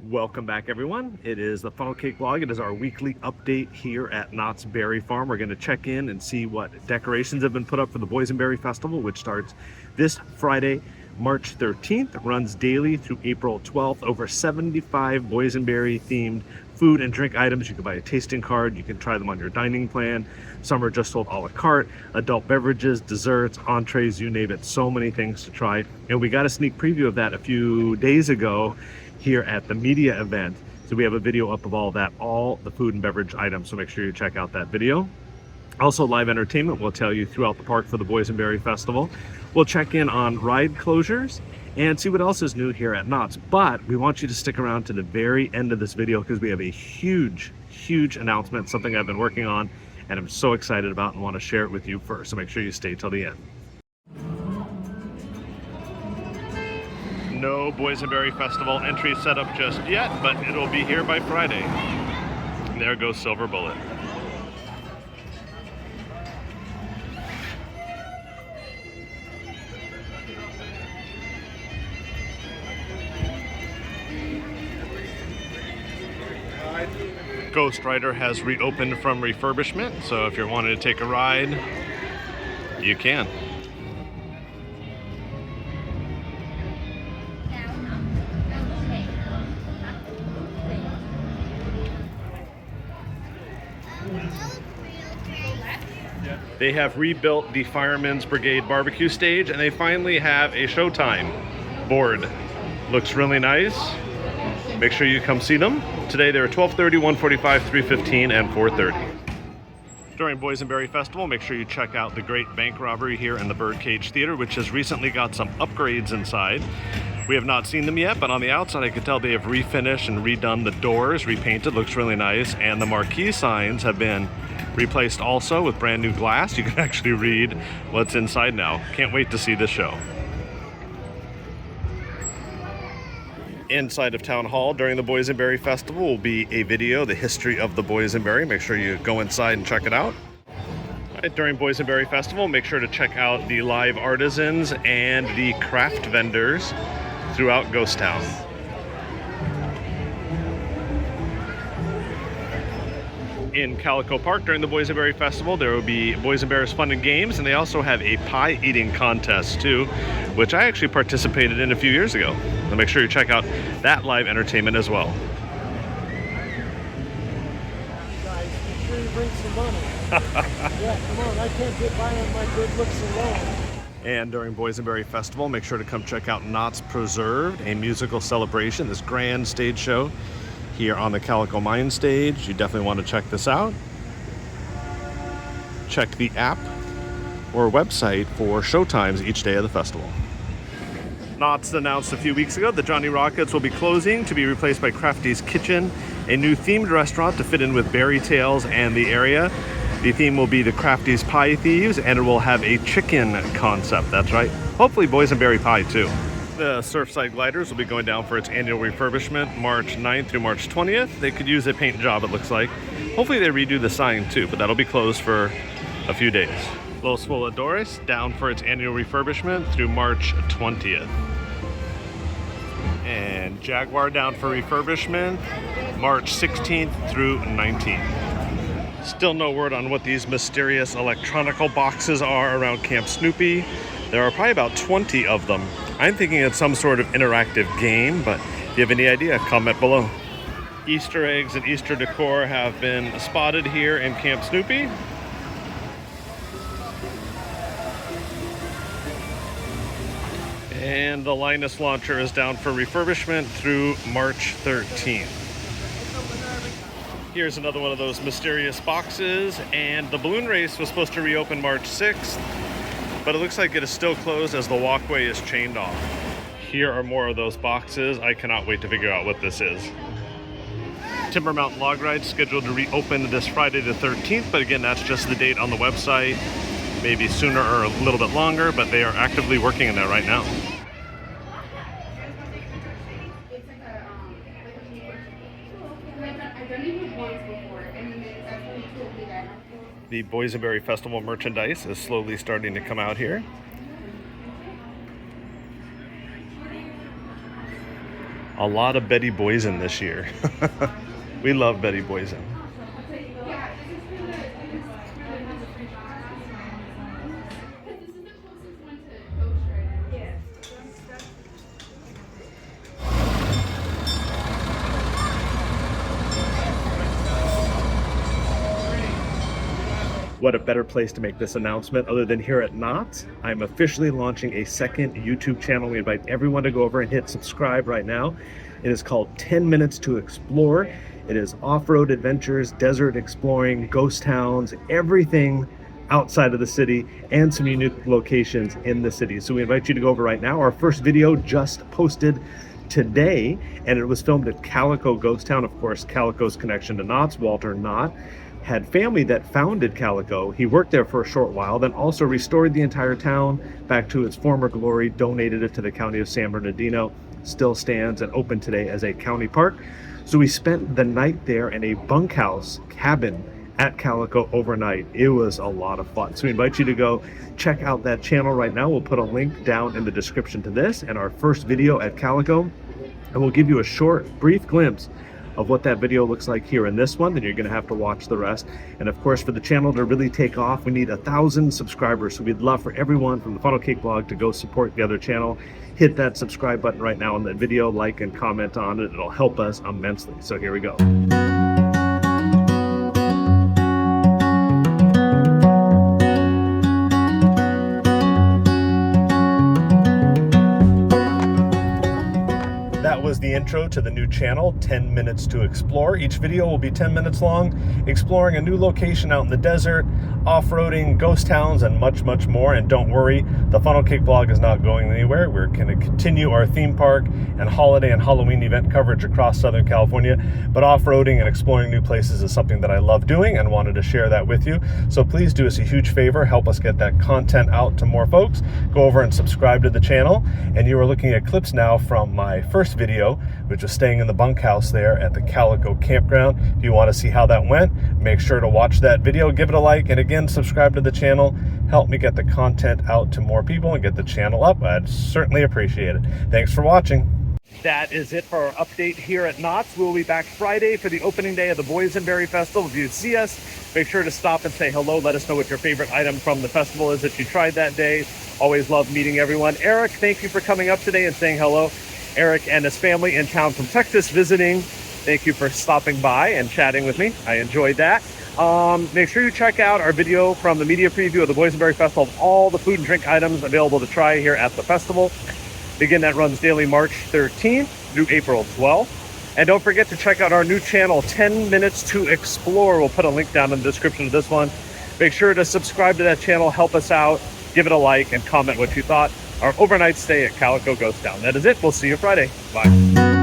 Welcome back, everyone. It is the Funnel Cake Vlog. It is our weekly update here at Knott's Berry Farm. We're going to check in and see what decorations have been put up for the Boysenberry Festival, which starts this Friday, March 13th, runs daily through April 12th. Over 75 boysenberry themed food and drink items. You can buy a tasting card. You can try them on your dining plan. Some are just sold a la carte, adult beverages, desserts, entrees, you name it. So many things to try. And we got a sneak preview of that a few days ago here at the media event. So we have a video up of all that, all the food and beverage items. So make sure you check out that video. Also, live entertainment will tell you throughout the park for the Boysenberry Festival. We'll check in on ride closures and see what else is new here at Knott's. But we want you to stick around to the very end of this video because we have a huge announcement, something I've been working on and I'm so excited about and want to share it with you first. So make sure you stay till the end. No Boysenberry Festival entry set up just yet, but it'll be here by Friday. There goes Silver Bullet. Ghost Rider has reopened from refurbishment, so if you're wanting to take a ride, you can. They have rebuilt the Firemen's Brigade barbecue stage, and they finally have a showtime board. Looks really nice. Make sure you come see them. Today they're 12:30, 1:45, 3:15, and 4:30. During Boysenberry Festival, make sure you check out the Great Bank Robbery here in the Birdcage Theater, which has recently got some upgrades inside. We have not seen them yet, but on the outside I can tell they have refinished and redone the doors, repainted, looks really nice, and the marquee signs have been replaced also with brand new glass. You can actually read what's inside now. Can't wait to see this show. Inside of Town Hall during the Boysenberry Festival will be a video, the history of the Boysenberry. Make sure you go inside and check it out. During Boysenberry Festival, make sure to check out the live artisans and the craft vendors throughout Ghost Town. In Calico Park during the Boysenberry Festival, there will be Boysenberry's Fun and Games, and they also have a pie eating contest too, which I actually participated in a few years ago. So make sure you check out that live entertainment as well. Guys, make sure you bring some money. Yeah, come on, I can't get by on my good looks alone. And during Boysenberry Festival, make sure to come check out Knott's Preserved, a musical celebration, this grand stage show here on the Calico Mine stage. You definitely want to check this out. Check the app or website for showtimes each day of the festival. Knott's announced a few weeks ago that Johnny Rockets will be closing to be replaced by Crafty's Kitchen, a new themed restaurant to fit in with Berry Tales and the area. The theme will be the Crafty's Pie Thieves, and it will have a chicken concept. That's right. Hopefully boysenberry pie too. The Surfside Gliders will be going down for its annual refurbishment March 9th through March 20th. They could use a paint job, it looks like. Hopefully they redo the sign too, but that'll be closed for a few days. Los Voladores down for its annual refurbishment through March 20th. And Jaguar down for refurbishment March 16th through 19th. Still no word on what these mysterious electronical boxes are around Camp Snoopy. There are probably about 20 of them. I'm thinking it's some sort of interactive game, but if you have any idea, comment below. Easter eggs and Easter decor have been spotted here in Camp Snoopy. And the Linus Launcher is down for refurbishment through March 13th. Here's another one of those mysterious boxes, and the balloon race was supposed to reopen March 6th, but it looks like it is still closed as the walkway is chained off. Here are more of those boxes. I cannot wait to figure out what this is. Timber Mountain Log Ride scheduled to reopen this Friday the 13th, but again, that's just the date on the website. Maybe sooner or a little bit longer, but they are actively working on that right now. The Boysenberry Festival merchandise is slowly starting to come out here. A lot of Betty Boysen this year. We love Betty Boysen. What a better place to make this announcement other than here at Knott. I'm officially launching a second YouTube channel. We invite everyone to go over and hit subscribe right now. It is called 10 Minutes to Explore. It is off-road adventures, desert exploring, ghost towns, everything outside of the city, and some unique locations in the city. So we invite you to go over right now. Our first video just posted today, and it was filmed at Calico Ghost Town. Of course, Calico's connection to Knott's, Walter Knott, had family that founded Calico. He worked there for a short while, then also restored the entire town back to its former glory, donated it to the county of San Bernardino, still stands and open today as a county park. So we spent the night there in a bunkhouse cabin at Calico overnight. It was a lot of fun. So we invite you to go check out that channel right now. We'll put a link down in the description to this and our first video at Calico. And we'll give you a short, brief glimpse of what that video looks like here in this one. Then you're going to have to watch the rest. And of course, for the channel to really take off, we need 1,000 subscribers. So we'd love for everyone from the Funnel Cake blog to go support the other channel. Hit that subscribe button right now on that video, like and comment on it. It'll help us immensely. So here we go. That was the intro to the new channel, 10 Minutes to Explore. Each video will be 10 minutes long, exploring a new location out in the desert, off-roading, ghost towns, and much, much more. And don't worry, the Funnel Cake blog is not going anywhere. We're going to continue our theme park and holiday and Halloween event coverage across Southern California. But off-roading and exploring new places is something that I love doing and wanted to share that with you. So please do us a huge favor, help us get that content out to more folks. Go over and subscribe to the channel. And you are looking at clips now from my first video, which was staying in the bunkhouse there at the Calico campground. If you want to see how that went, make sure to watch that video, give it a like, and again, subscribe to the channel. Help me get the content out to more people and get the channel up. I'd certainly appreciate it. Thanks for watching. That is it for our update here at Knott's. We'll be back Friday for the opening day of the Boysenberry Festival. If you see us, make sure to stop and say hello. Let us know what your favorite item from the festival is that you tried that day. Always love meeting everyone. Eric, thank you for coming up today and saying hello. Eric and his family in town from Texas visiting. Thank you for stopping by and chatting with me. I enjoyed that. Make sure you check out our video from the media preview of the Boysenberry Festival of all the food and drink items available to try here at the festival. Again, that runs daily March 13th through April 12th. And don't forget to check out our new channel, 10 Minutes to Explore. We'll put a link down in the description of this one. Make sure to subscribe to that channel, help us out, give it a like, and comment what you thought. Our overnight stay at Calico Ghost Town. That is it. We'll see you Friday. Bye.